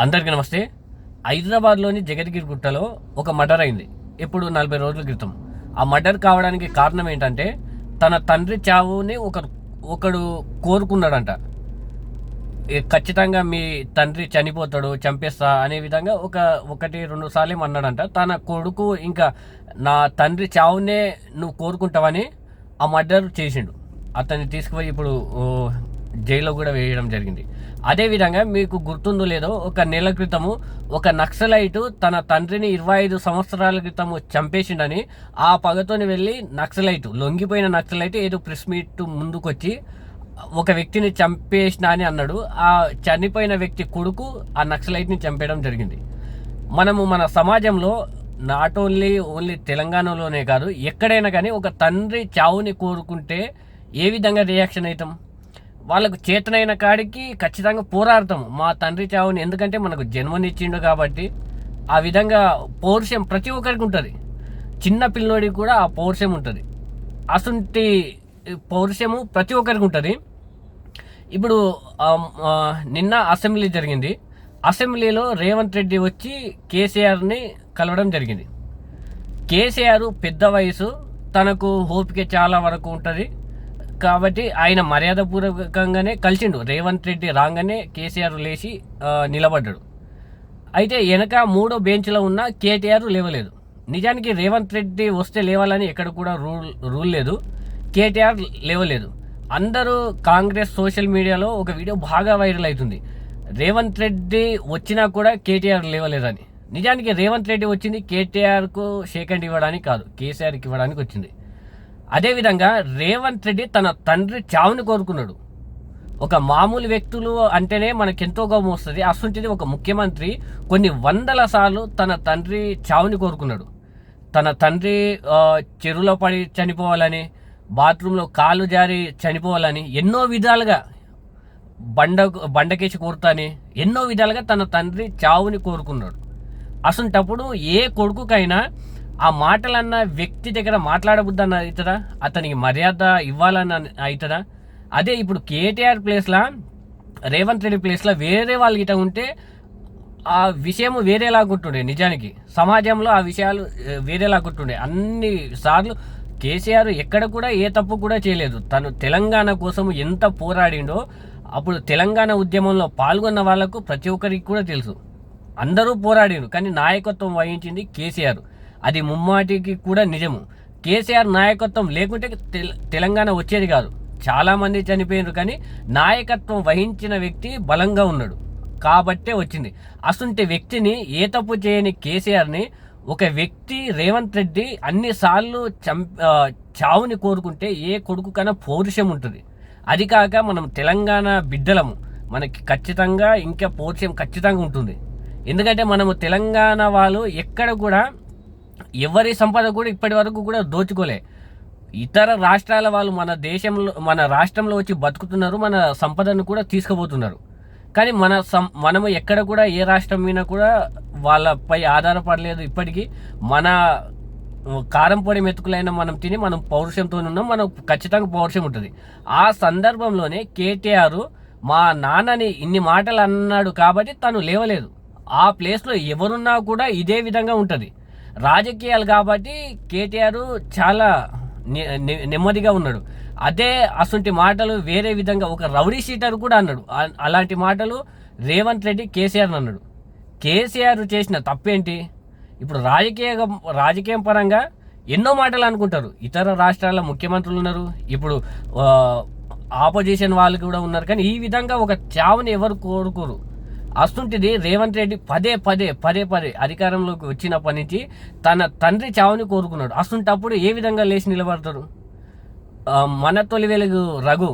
అందరికీ నమస్తే. హైదరాబాద్లోని జగద్గిరి గుట్టలో ఒక మర్డర్ అయింది. ఇప్పుడు 40 రోజుల క్రితం. ఆ మర్డర్ కావడానికి కారణం ఏంటంటే తన తండ్రి చావుని ఒకడు కోరుకున్నాడంట. ఖచ్చితంగా మీ తండ్రి చనిపోతాడు, చంపేస్తా అనే విధంగా ఒకటి రెండు సార్లు అన్నాడంట. తన కొడుకు ఇంకా నా తండ్రి చావునే నువ్వు కోరుకుంటావని ఆ మర్డర్ చేసిండు. అతన్ని తీసుకుపోయి ఇప్పుడు జైల్లో కూడా వేయడం జరిగింది. అదేవిధంగా మీకు గుర్తుందో లేదో, ఒక నెల క్రితము ఒక నక్సలైటు తన తండ్రిని 25 సంవత్సరాల క్రితము చంపేసిండని ఆ పగతోని వెళ్ళి లొంగిపోయిన నక్సలైట్ ఏదో ప్రెస్ మీట్ ముందుకొచ్చి ఒక వ్యక్తిని చంపేసిన అని అన్నాడు. ఆ చనిపోయిన వ్యక్తి కొడుకు ఆ నక్సలైట్ని చంపేయడం జరిగింది. మనము మన సమాజంలో నాట్ ఓన్లీ తెలంగాణలోనే కాదు, ఎక్కడైనా కానీ ఒక తండ్రి చావుని కోరుకుంటే ఏ విధంగా రియాక్షన్ అవుతాం? వాళ్ళకు చేతనైన కాడికి ఖచ్చితంగా పోరాడతాం మా తండ్రి చావుని, ఎందుకంటే మనకు జన్మనిచ్చిండు కాబట్టి. ఆ విధంగా పౌరుషం ప్రతి ఒక్కరికి ఉంటుంది. చిన్న పిల్లోడికి కూడా ఆ పౌరుషం ఉంటుంది. అసంటి పౌరుషము ప్రతి ఒక్కరికి ఉంటుంది. ఇప్పుడు నిన్న అసెంబ్లీ జరిగింది. అసెంబ్లీలో రేవంత్ రెడ్డి వచ్చి కేసీఆర్ని కలవడం జరిగింది. కేసీఆర్ పెద్ద వయసు, తనకు ఓపిక చాలా వరకు ఉంటుంది కాబట్టి ఆయన మర్యాదపూర్వకంగానే కలిసిండు. రేవంత్ రెడ్డి రాగానే కేసీఆర్ లేచి నిలబడ్డాడు. అయితే వెనక 3వ బెంచ్లో ఉన్న కేటీఆర్ లేవలేదు. నిజానికి రేవంత్ రెడ్డి వస్తే లేవాలని ఎక్కడ కూడా రూల్ లేదు. కేటీఆర్ లేవలేదు. అందరూ కాంగ్రెస్ సోషల్ మీడియాలో ఒక వీడియో బాగా వైరల్ అవుతుంది. రేవంత్ రెడ్డి వచ్చినా కూడా కేటీఆర్ లేవలేదని. నిజానికి రేవంత్ రెడ్డి వచ్చింది కేటీఆర్కు షేక్ హ్యాండ్ ఇవ్వడానికి కాదు, కేసీఆర్కి ఇవ్వడానికి వచ్చింది. అదేవిధంగా రేవంత్ రెడ్డి తన తండ్రి చావుని కోరుకున్నాడు. ఒక మామూలు వ్యక్తులు అంటేనే మనకెంతో గౌరవం వస్తుంది. అసంటిది ఒక ముఖ్యమంత్రి కొన్ని వందల సార్లు తన తండ్రి చావుని కోరుకున్నాడు. తన తండ్రి చెరువులో పడి చనిపోవాలని, బాత్రూంలో కాలు జారి చనిపోవాలని, ఎన్నో విధాలుగా బండకేసి కోరుతాని ఎన్నో విధాలుగా తన తండ్రి చావుని కోరుకున్నాడు. అసంటప్పుడు ఏ కొడుకుకైనా ఆ మాటలన్న వ్యక్తి దగ్గర మాట్లాడబుద్దన్న అవుతుందా? అతనికి మర్యాద ఇవ్వాలని అవుతుందా? అదే ఇప్పుడు కేటీఆర్ ప్లేస్లో రేవంత్ రెడ్డి ప్లేస్లో వేరే వాళ్ళు గిట్ట ఉంటే ఆ విషయం వేరేలాగుంటుండే. నిజానికి సమాజంలో ఆ విషయాలు వేరేలాగుంటుండే. అన్ని సార్లు కేసీఆర్ ఎక్కడ కూడా ఏ తప్పు కూడా చేయలేదు. తను తెలంగాణ కోసం ఎంత పోరాడిండో అప్పుడు తెలంగాణ ఉద్యమంలో పాల్గొన్న వాళ్లకు ప్రతి ఒక్కరికి కూడా తెలుసు. అందరూ పోరాడిండు, కానీ నాయకత్వం వహించింది కేసీఆర్. అది ముమ్మాటికి కూడా నిజము. కేసీఆర్ నాయకత్వం లేకుంటే తెలంగాణ వచ్చేది కాదు. చాలామంది చనిపోయినారు, కానీ నాయకత్వం వహించిన వ్యక్తి బలంగా ఉన్నాడు కాబట్టే వచ్చింది. అసంటి వ్యక్తిని, ఏ తప్పు చేయని కేసీఆర్ని ఒక వ్యక్తి రేవంత్ రెడ్డి అన్నిసార్లు చావుని కోరుకుంటే ఏ కొడుకు కన్నా పౌరుషం ఉంటుంది. అది కాక మనం తెలంగాణ బిడ్డలము, మనకి ఖచ్చితంగా ఇంకా పౌరుషం ఖచ్చితంగా ఉంటుంది. ఎందుకంటే మనము తెలంగాణ వాళ్ళు ఎక్కడ కూడా ఎవరి సంపద కూడా ఇప్పటి వరకు కూడా దోచుకోలే. ఇతర రాష్ట్రాల వాళ్ళు మన రాష్ట్రంలో వచ్చి బతుకుతున్నారు, మన సంపదను కూడా తీసుకుపోతున్నారు. కానీ మనము ఎక్కడ కూడా ఏ రాష్ట్రం మీద కూడా వాళ్ళపై ఆధారపడలేదు. ఇప్పటికీ మన కారం పొడి మెతుకులైన మనం తిని మనం పౌరుషంతో ఉన్నాం. మనకు ఖచ్చితంగా పౌరుషం ఉంటుంది. ఆ సందర్భంలోనే కేటీఆర్ మా నాన్నని ఇన్ని మాటలు అన్నాడు కాబట్టి తను లేవలేదు. ఆ ప్లేస్లో ఎవరున్నా కూడా ఇదే విధంగా ఉంటుంది. రాజకీయాలు కాబట్టి కేటీఆర్ చాలా నెమ్మదిగా ఉన్నాడు. అదే అసంటి మాటలు వేరే విధంగా ఒక రౌడీ షీటర్ కూడా అన్నాడు. అలాంటి మాటలు రేవంత్ రెడ్డి కేసీఆర్ అన్నాడు. కేసీఆర్ చేసిన తప్పేంటి? ఇప్పుడు రాజకీయం పరంగా ఎన్నో మాటలు అనుకుంటారు. ఇతర రాష్ట్రాల ముఖ్యమంత్రులు ఉన్నారు, ఇప్పుడు ఆపోజిషన్ వాళ్ళు కూడా ఉన్నారు. కానీ ఈ విధంగా ఒక చావుని ఎవరు కోరుకోరు. అస్తుంటిది రేవంత్ రెడ్డి పదే పదే అధికారంలోకి వచ్చినప్పటి నుంచి తన తండ్రి చావుని కోరుకున్నాడు. అస్తుంటప్పుడు ఏ విధంగా లేచి నిలబడతారు? మన తొలి వెలుగు రఘు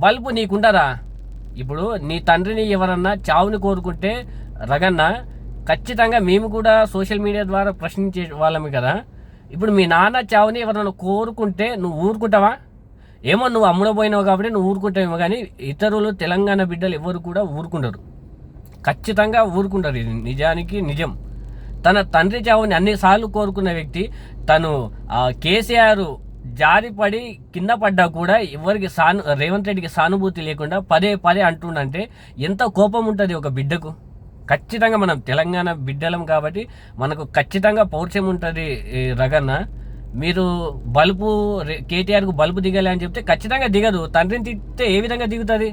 బల్బు నీకుండరా? ఇప్పుడు నీ తండ్రిని ఎవరన్నా చావుని కోరుకుంటే రగన్న ఖచ్చితంగా మేము కూడా సోషల్ మీడియా ద్వారా ప్రశ్నించే వాళ్ళమే కదా. ఇప్పుడు మీ నాన్న చావుని ఎవరన్నా కోరుకుంటే నువ్వు ఊరుకుంటావా? ఏమో నువ్వు అమ్ముడపోయినావు కాబట్టి నువ్వు ఊరుకుంటావేమో, కానీ ఇతరులు తెలంగాణ బిడ్డలు ఎవరు కూడా ఊరుకుంటారు. ఖచ్చితంగా ఊరుకుంటారు. ఇది నిజానికి నిజం. తన తండ్రి చావుని అన్నిసార్లు కోరుకున్న వ్యక్తి తను కేసీఆర్ జారిపడి కింద పడ్డా కూడా ఎవరికి రేవంత్ రెడ్డికి సానుభూతి లేకుండా పదే పదే అంటుండంటే ఎంత కోపం ఉంటుంది ఒక బిడ్డకు. ఖచ్చితంగా మనం తెలంగాణ బిడ్డలం కాబట్టి మనకు ఖచ్చితంగా పౌరుషం ఉంటుంది. రగన్న మీరు కేటీఆర్కు బల్బు దిగాలి అని చెప్తే ఖచ్చితంగా దిగదు. తండ్రిని తిట్టే ఏ విధంగా దిగుతుంది?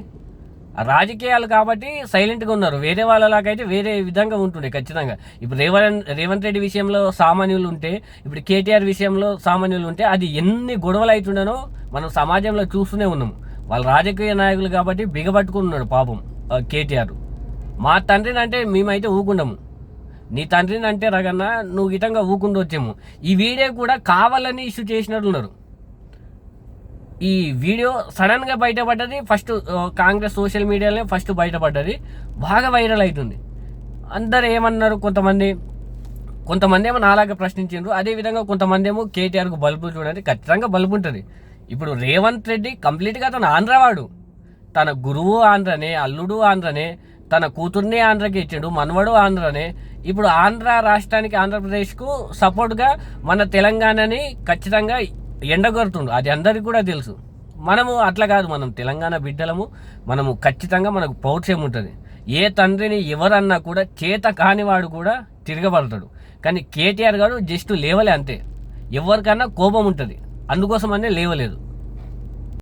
రాజకీయాలు కాబట్టి సైలెంట్గా ఉన్నారు. వేరే వాళ్ళలాగైతే వేరే విధంగా ఉంటుండే ఖచ్చితంగా. ఇప్పుడు రేవంత్ రెడ్డి విషయంలో సామాన్యులు ఉంటే, ఇప్పుడు కేటీఆర్ విషయంలో సామాన్యులు ఉంటే అది ఎన్ని గొడవలు అవుతుండనో మనం సమాజంలో చూస్తూనే ఉన్నాము. వాళ్ళు రాజకీయ నాయకులు కాబట్టి బిగబట్టుకున్నాడు పాపం కేటీఆర్. మా తండ్రిని అంటే మేమైతే ఊకుండము. నీ తండ్రిని అంటే రగన్న నువ్వు గిటంగా ఊకుండా వచ్చాము. ఈ వీడియో కూడా కావాలని ఇష్యూ చేసినట్లున్నారు. ఈ వీడియో సడన్గా బయటపడ్డది. ఫస్ట్ కాంగ్రెస్ సోషల్ మీడియాలో ఫస్ట్ బయటపడ్డది, బాగా వైరల్ అవుతుంది. అందరు ఏమన్నారు, కొంతమంది ఏమో నాలాగా ప్రశ్నించారు. అదేవిధంగా కొంతమంది ఏమో కేటీఆర్కు బల్బు చూడండి, ఖచ్చితంగా బల్బు ఉంటుంది. ఇప్పుడు రేవంత్ రెడ్డి కంప్లీట్గా తన ఆంధ్రవాడు. తన గురువు ఆంధ్రనే, అల్లుడు ఆంధ్రనే, తన కూతుర్నే ఆంధ్రకి ఇచ్చాడు, మనవడు ఆంధ్రనే. ఇప్పుడు ఆంధ్ర రాష్ట్రానికి, ఆంధ్రప్రదేశ్కు సపోర్ట్గా మన తెలంగాణని ఖచ్చితంగా ఎండగొడుతుండు. అది అందరికీ కూడా తెలుసు. మనము అట్లా కాదు, మనం తెలంగాణ బిడ్డలము. మనము ఖచ్చితంగా మనకు పౌరుషం ఉంటుంది. ఏ తండ్రిని ఎవరన్నా కూడా చేత కానివాడు కూడా తిరగబడతాడు. కానీ కేటీఆర్ గారు జస్ట్ లేవలే అంతే. ఎవరికన్నా కోపం ఉంటుంది, అందుకోసమనే లేవలేదు.